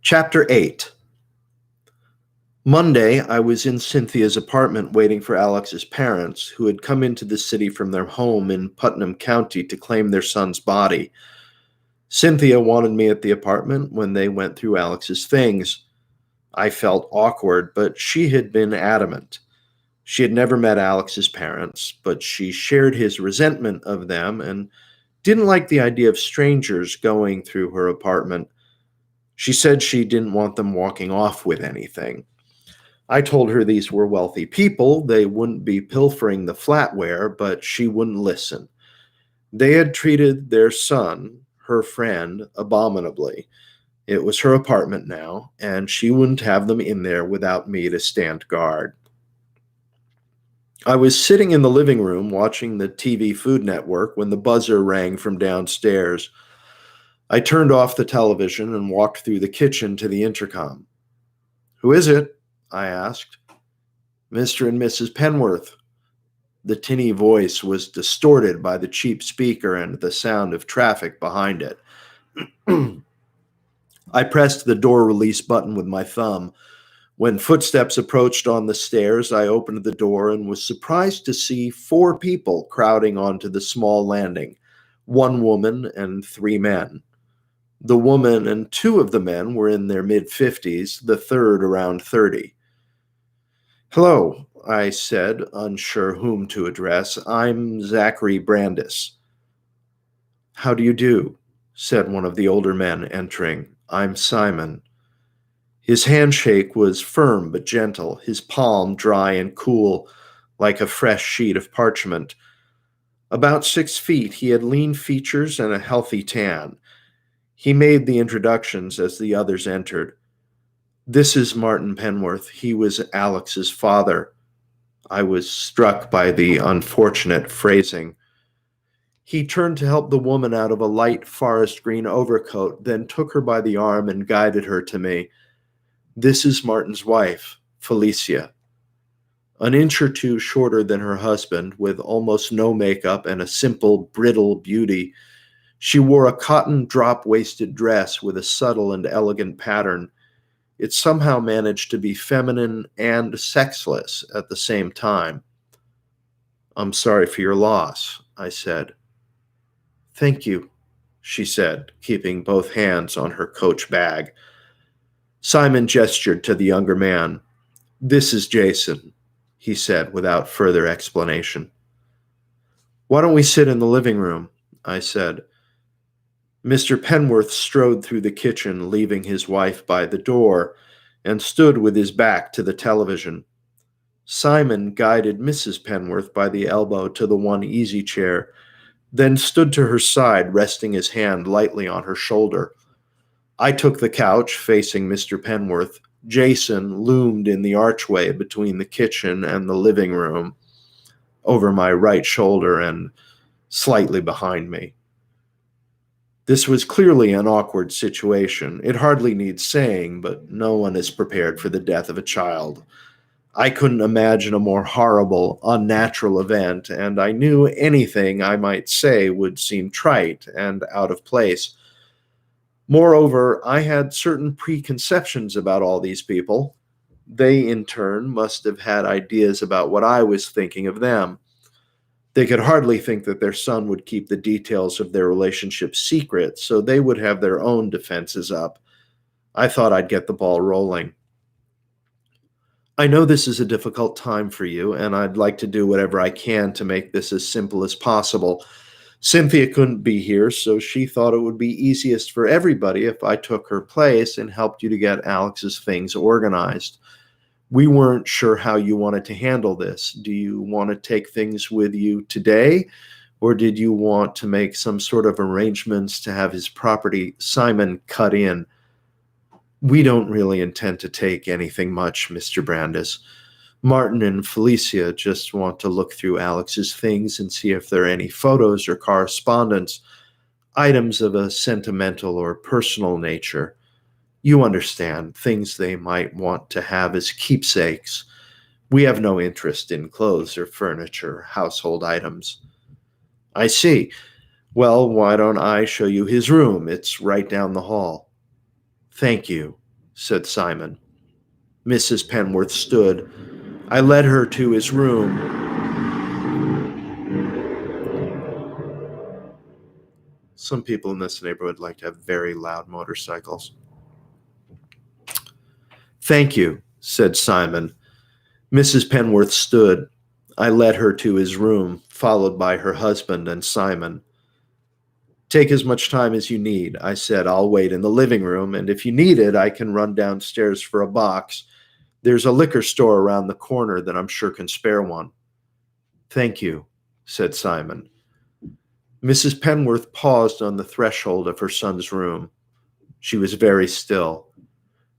Chapter 8. Monday, I was in Cynthia's apartment waiting for Alex's parents, who had come into the city from their home in Putnam County to claim their son's body. Cynthia wanted me at the apartment when they went through Alex's things. I felt awkward, but she had been adamant. She had never met Alex's parents, but she shared his resentment of them and didn't like the idea of strangers going through her apartment. She said she didn't want them walking off with anything. I told her these were wealthy people, they wouldn't be pilfering the flatware, but she wouldn't listen. They had treated their son, her friend, abominably. It was her apartment now, and she wouldn't have them in there without me to stand guard. I was sitting in the living room watching the TV Food Network when the buzzer rang from downstairs. I turned off the television and walked through the kitchen to the intercom. "Who is it?" I asked. "Mr. and Mrs. Penworth." The tinny voice was distorted by the cheap speaker and the sound of traffic behind it. I pressed the door release button with my thumb. When footsteps approached on the stairs, I opened the door and was surprised to see 4 people crowding onto the small landing, 1 woman and 3 men. The woman and 2 of the men were in their mid-50s, the third around 30. "Hello," I said, unsure whom to address. "I'm Zachary Brandis." "How do you do?" said one of the older men, entering. "I'm Simon." His handshake was firm but gentle, his palm dry and cool, like a fresh sheet of parchment. About 6 feet, he had lean features and a healthy tan. He made the introductions as the others entered. "This is Martin Penworth. He was Alex's father." I was struck by the unfortunate phrasing. He turned to help the woman out of a light forest green overcoat, then took her by the arm and guided her to me. "This is Martin's wife, Felicia." An inch or 2 shorter than her husband, with almost no makeup and a simple, brittle beauty, she wore a cotton drop-waisted dress with a subtle and elegant pattern. It somehow managed to be feminine and sexless at the same time. "I'm sorry for your loss," I said. "Thank you," she said, keeping both hands on her coach bag. Simon gestured to the younger man. "This is Jason," he said without further explanation. "Why don't we sit in the living room?" I said. Mr. Penworth strode through the kitchen, leaving his wife by the door, and stood with his back to the television. Simon guided Mrs. Penworth by the elbow to the one easy chair, then stood to her side, resting his hand lightly on her shoulder. I took the couch facing Mr. Penworth. Jason loomed in the archway between the kitchen and the living room, over my right shoulder and slightly behind me. This was clearly an awkward situation. It hardly needs saying, but no one is prepared for the death of a child. I couldn't imagine a more horrible, unnatural event, and I knew anything I might say would seem trite and out of place. Moreover, I had certain preconceptions about all these people. They, in turn, must have had ideas about what I was thinking of them. They could hardly think that their son would keep the details of their relationship secret, so they would have their own defenses up. I thought I'd get the ball rolling. "I know this is a difficult time for you, and I'd like to do whatever I can to make this as simple as possible. Cynthia couldn't be here, so she thought it would be easiest for everybody if I took her place and helped you to get Alex's things organized. We weren't sure how you wanted to handle this. Do you want to take things with you today, or did you want to make some sort of arrangements to have his property?" Simon cut in. "We don't really intend to take anything much, Mr. Brandis. Martin and Felicia just want to look through Alex's things and see if there are any photos or correspondence, items of a sentimental or personal nature. You understand, things they might want to have as keepsakes. We have no interest in clothes or furniture, household items." "I see. Well, why don't I show you his room? It's right down the hall." "Thank you," said Simon. Mrs. Penworth stood. I led her to his room. Some people in this neighborhood like to have very loud motorcycles. Thank you, said Simon. Mrs. Penworth stood. I led her to his room, followed by her husband and Simon. Take as much time as you need, I said. I'll wait in the living room, and if you need it, I can run downstairs for a box. There's a liquor store around the corner that I'm sure can spare one. Thank you, said Simon. Mrs. Penworth paused on the threshold of her son's room. She was very still.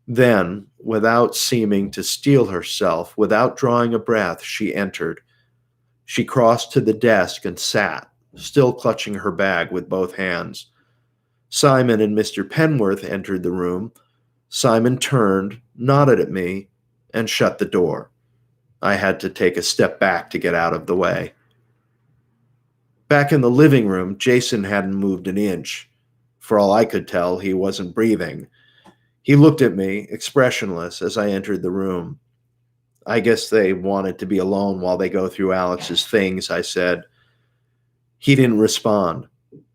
Then, without seeming to steel herself, without drawing a breath, she entered. She crossed to the desk and sat, still clutching her bag with both hands. Simon and Mr. Penworth entered the room. Simon turned, nodded at me, and shut the door. I had to take a step back to get out of the way. Back in the living room, Jason hadn't moved an inch. For all I could tell, he wasn't breathing. He looked at me, expressionless, as I entered the room. I guess they wanted to be alone while they go through Alex's things, I said. He didn't respond.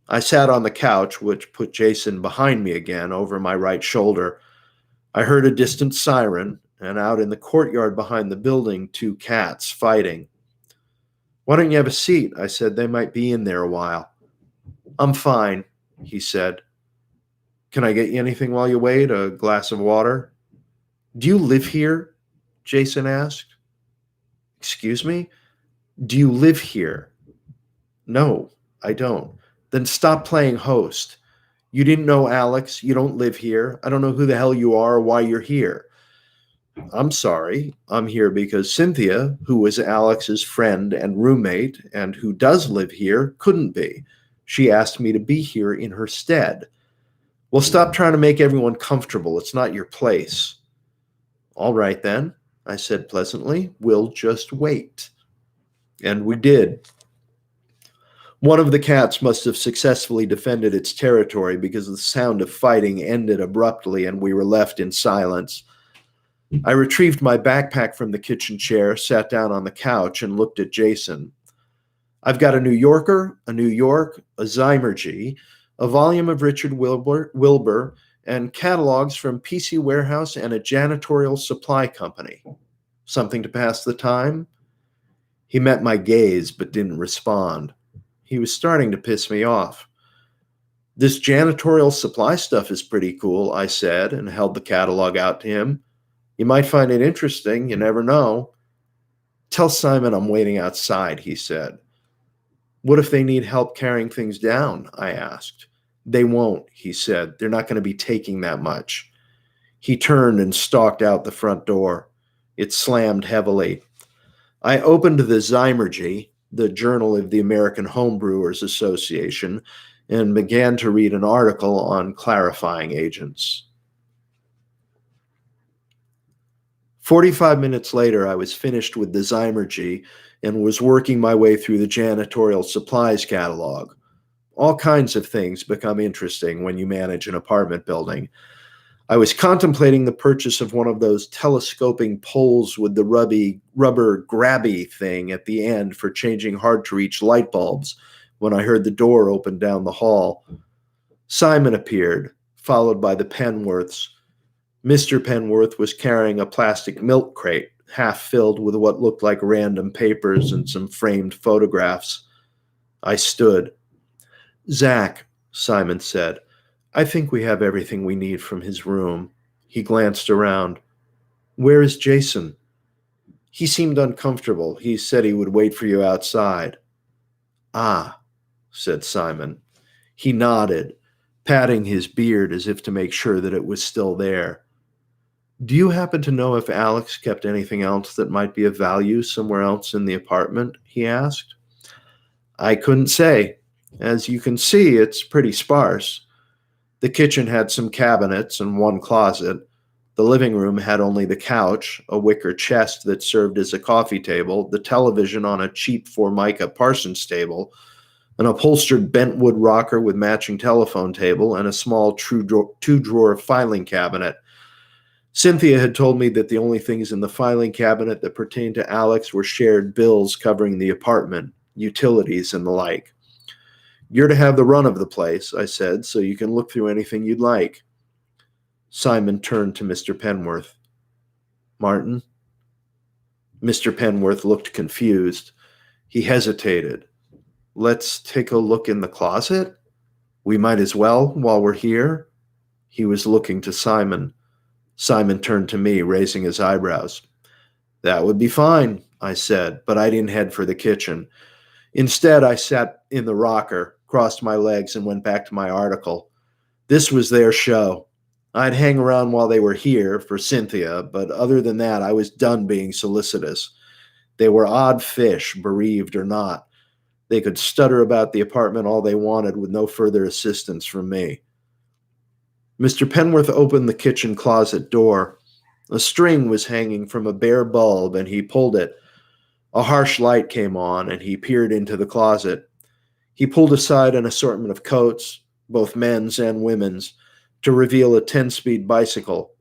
I sat on the couch, which put Jason behind me again, over my right shoulder. I heard a distant siren, and out in the courtyard behind the building, 2 cats fighting. Why don't you have a seat? I said. They might be in there a while. I'm fine, he said. Can I get you anything while you wait? A glass of water? Do you live here? Jason asked. Excuse me? Do you live here? No, I don't. Then stop playing host. You didn't know Alex. You don't live here. I don't know who the hell you are or why you're here. I'm sorry. I'm here because Cynthia, who was Alex's friend and roommate and who does live here, couldn't be. She asked me to be here in her stead. Well, stop trying to make everyone comfortable. It's not your place. All right, then, I said pleasantly. We'll just wait. And we did. One of the cats must have successfully defended its territory because the sound of fighting ended abruptly and we were left in silence. I retrieved my backpack from the kitchen chair, sat down on the couch, and looked at Jason. I've got a New Yorker, a New York, a Zymergy, a volume of Richard Wilbur, and catalogs from PC Warehouse and a janitorial supply company. Something to pass the time? He met my gaze but didn't respond. He was starting to piss me off. This janitorial supply stuff is pretty cool, I said, and held the catalog out to him. You might find it interesting, you never know. Tell Simon I'm waiting outside, he said. What if they need help carrying things down? I asked. They won't, he said. They're not going to be taking that much. He turned and stalked out the front door. It slammed heavily. I opened the Zymergy, the Journal of the American Homebrewers Association, and began to read an article on clarifying agents. 45 minutes later, I was finished with the Zymergy and was working my way through the janitorial supplies catalog. All kinds of things become interesting when you manage an apartment building. I was contemplating the purchase of one of those telescoping poles with the rubber grabby thing at the end for changing hard-to-reach light bulbs when I heard the door open down the hall. Simon appeared, followed by the Penworths. Mr. Penworth was carrying a plastic milk crate, half filled with what looked like random papers and some framed photographs. I stood. Zach, Simon said, I think we have everything we need from his room. He glanced around. Where is Jason? He seemed uncomfortable. He said he would wait for you outside. Ah, said Simon. He nodded, patting his beard as if to make sure that it was still there. Do you happen to know if Alex kept anything else that might be of value somewhere else in the apartment? He asked. I couldn't say. As you can see, it's pretty sparse. The kitchen had some cabinets and one closet. The living room had only the couch, a wicker chest that served as a coffee table, the television on a cheap Formica Parsons table, an upholstered bentwood rocker with matching telephone table, and a small two-drawer filing cabinet. Cynthia had told me that the only things in the filing cabinet that pertained to Alex were shared bills covering the apartment, utilities, and the like. You're to have the run of the place, I said, so you can look through anything you'd like. Simon turned to Mr. Penworth. Martin? Mr. Penworth looked confused. He hesitated. Let's take a look in the closet? We might as well while we're here. He was looking to Simon. Simon turned to me, raising his eyebrows. That would be fine, I said, but I didn't head for the kitchen. Instead, I sat in the rocker, crossed my legs, and went back to my article. This was their show. I'd hang around while they were here for Cynthia, but other than that, I was done being solicitous. They were odd fish, bereaved or not. They could stutter about the apartment all they wanted with no further assistance from me. Mr. Penworth opened the kitchen closet door. A string was hanging from a bare bulb, and he pulled it. A harsh light came on, and he peered into the closet. He pulled aside an assortment of coats, both men's and women's, to reveal a 10-speed bicycle.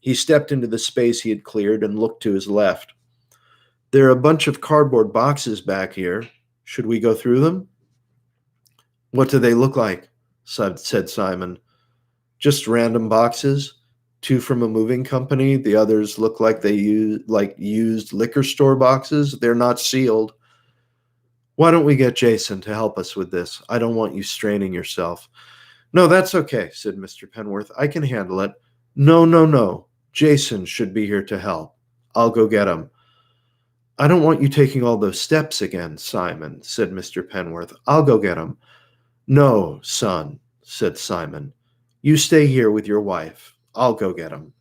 He stepped into the space he had cleared and looked to his left. There are a bunch of cardboard boxes back here. Should we go through them? What do they look like? Said Simon. Just random boxes. 2 from a moving company. The others look like they used liquor store boxes. They're not sealed. Why don't we get Jason to help us with this? I don't want you straining yourself. No, that's okay, said Mr. Penworth. I can handle it. No. Jason should be here to help. I'll go get him. I don't want you taking all those steps again, Simon, said Mr. Penworth. I'll go get him. No, son, said Simon. You stay here with your wife. I'll go get him.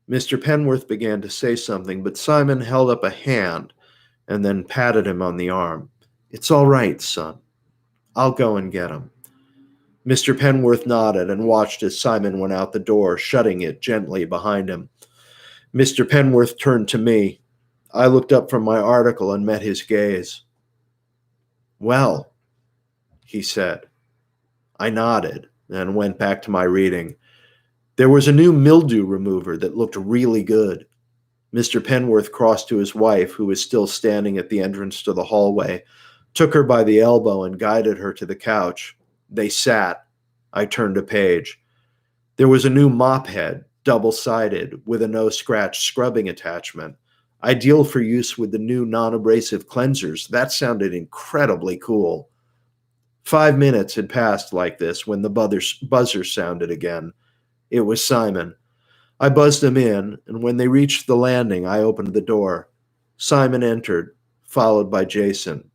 Mr. Penworth began to say something, but Simon held up a hand and then patted him on the arm. It's all right, son. I'll go and get him. Mr. Penworth nodded and watched as Simon went out the door, shutting it gently behind him. Mr. Penworth turned to me. I looked up from my article and met his gaze. Well, he said. I nodded and went back to my reading. There was a new mildew remover that looked really good. Mr. Penworth crossed to his wife, who was still standing at the entrance to the hallway, took her by the elbow and guided her to the couch. They sat. I turned a page. There was a new mop head, double-sided, with a no-scratch scrubbing attachment. Ideal for use with the new non-abrasive cleansers. That sounded incredibly cool. 5 minutes had passed like this when the buzzer sounded again. It was Simon. I buzzed him in, and when they reached the landing, I opened the door. Simon entered, followed by Jason.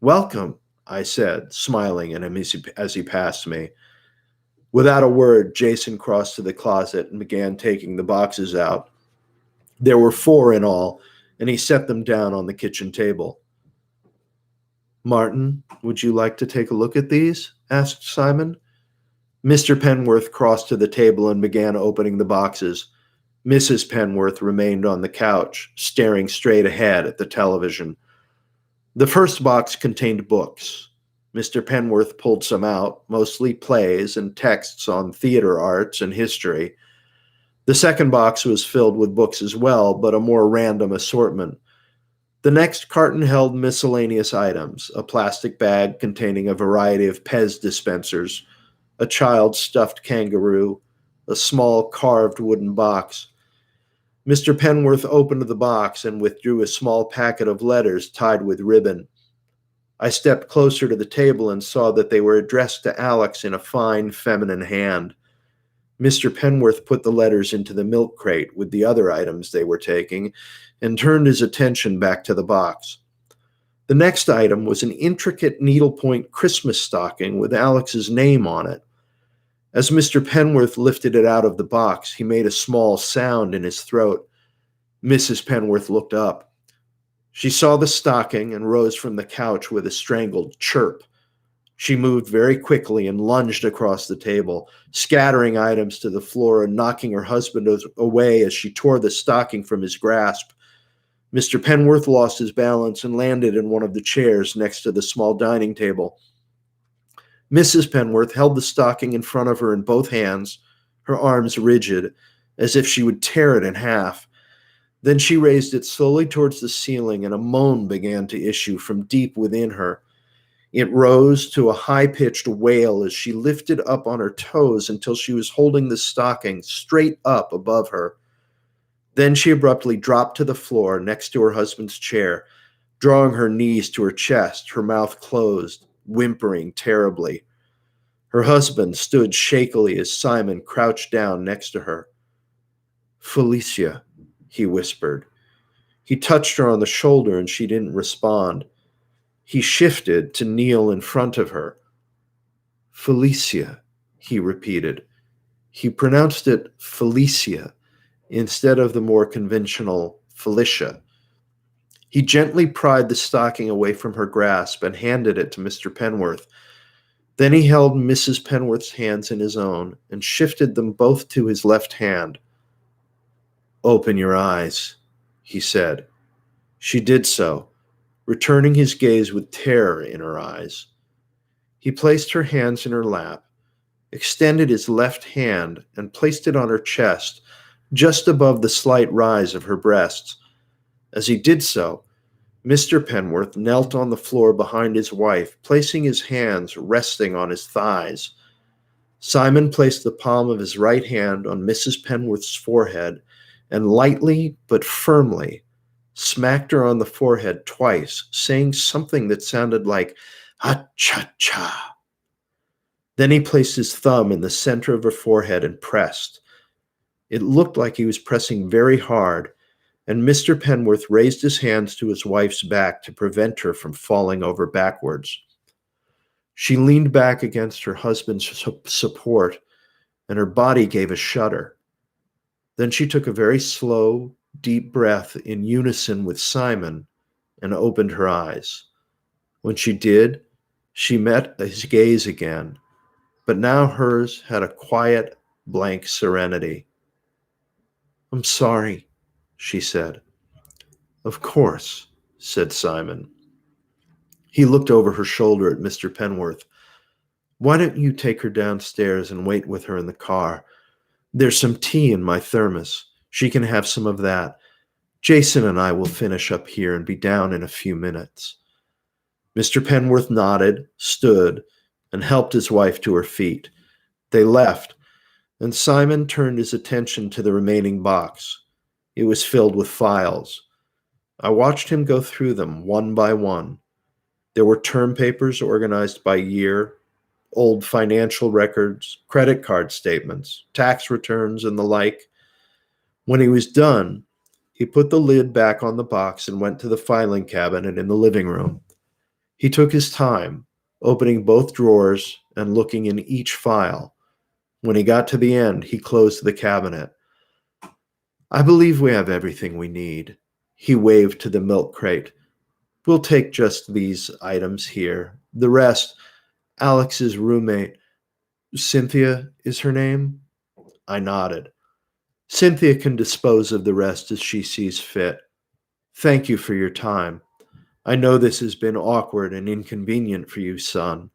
Welcome, I said, smiling at him as he passed me. Without a word, Jason crossed to the closet and began taking the boxes out. There were 4 in all, and he set them down on the kitchen table. Martin, would you like to take a look at these? Asked Simon. Mr. Penworth crossed to the table and began opening the boxes. Mrs. Penworth remained on the couch, staring straight ahead at the television. The first box contained books. Mr. Penworth pulled some out, mostly plays and texts on theater arts and history. The second box was filled with books as well, but a more random assortment. The next carton held miscellaneous items, a plastic bag containing a variety of Pez dispensers, a child's stuffed kangaroo, a small carved wooden box. Mr. Penworth opened the box and withdrew a small packet of letters tied with ribbon. I stepped closer to the table and saw that they were addressed to Alex in a fine, feminine hand. Mr. Penworth put the letters into the milk crate with the other items they were taking and turned his attention back to the box. The next item was an intricate needlepoint Christmas stocking with Alex's name on it. As Mr. Penworth lifted it out of the box, he made a small sound in his throat. Mrs. Penworth looked up. She saw the stocking and rose from the couch with a strangled chirp. She moved very quickly and lunged across the table, scattering items to the floor and knocking her husband away as she tore the stocking from his grasp. Mr. Penworth lost his balance and landed in one of the chairs next to the small dining table. Mrs. Penworth held the stocking in front of her in both hands, her arms rigid, as if she would tear it in half. Then she raised it slowly towards the ceiling, and a moan began to issue from deep within her. It rose to a high-pitched wail as she lifted up on her toes until she was holding the stocking straight up above her. Then she abruptly dropped to the floor next to her husband's chair, drawing her knees to her chest, her mouth closed, whimpering terribly. Her husband stood shakily as Simon crouched down next to her. "Felicia," he whispered. He touched her on the shoulder and she didn't respond. He shifted to kneel in front of her. "Felicia," he repeated. He pronounced it Felicia instead of the more conventional Felicia. He gently pried the stocking away from her grasp and handed it to Mr. Penworth. Then he held Mrs. Penworth's hands in his own and shifted them both to his left hand. "Open your eyes," he said. She did so, returning his gaze with terror in her eyes. He placed her hands in her lap, extended his left hand, and placed it on her chest, just above the slight rise of her breasts. As he did so, Mr. Penworth knelt on the floor behind his wife, placing his hands resting on his thighs. Simon placed the palm of his right hand on Mrs. Penworth's forehead and lightly but firmly smacked her on the forehead twice, saying something that sounded like "ha-cha-cha." Then he placed his thumb in the center of her forehead and pressed. It looked like he was pressing very hard, and Mr. Penworth raised his hands to his wife's back to prevent her from falling over backwards. She leaned back against her husband's support, and her body gave a shudder. Then she took a very slow, deep breath in unison with Simon and opened her eyes. When she did, she met his gaze again, but now hers had a quiet, blank serenity. "I'm sorry," she said. "Of course," said Simon. He looked over her shoulder at Mr. Penworth. "Why don't you take her downstairs and wait with her in the car? There's some tea in my thermos. She can have some of that. Jason and I will finish up here and be down in a few minutes." Mr. Penworth nodded, stood, and helped his wife to her feet. They left, and Simon turned his attention to the remaining box. It was filled with files. I watched him go through them one by one. There were term papers organized by year, old financial records, credit card statements, tax returns, and the like. When he was done, he put the lid back on the box and went to the filing cabinet in the living room. He took his time, opening both drawers and looking in each file. When he got to the end, he closed the cabinet. "I believe we have everything we need." He waved to the milk crate. "We'll take just these items here. The rest, Alex's roommate, Cynthia is her name?" I nodded. "Cynthia can dispose of the rest as she sees fit. Thank you for your time. I know this has been awkward and inconvenient for you, son,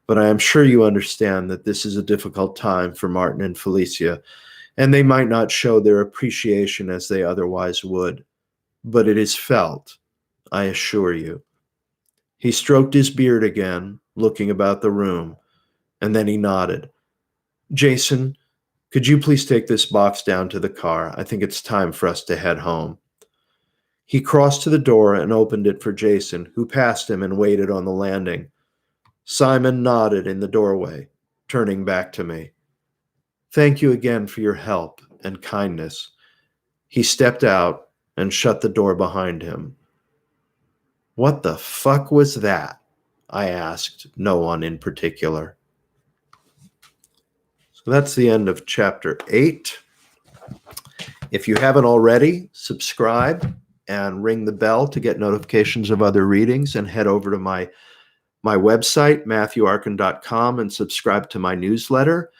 but I am sure you understand that this is a difficult time for Martin and Felicia, and they might not show their appreciation as they otherwise would. But it is felt, I assure you." He stroked his beard again, looking about the room, and then he nodded. "Jason, could you please take this box down to the car? I think it's time for us to head home." He crossed to the door and opened it for Jason, who passed him and waited on the landing. Simon nodded in the doorway, turning back to me. "Thank you again for your help and kindness." He stepped out and shut the door behind him. "What the fuck was that?" I asked no one in particular. So that's the end of chapter 8. If you haven't already, subscribe and ring the bell to get notifications of other readings, and head over to my website, MatthewArkin.com, and subscribe to my newsletter.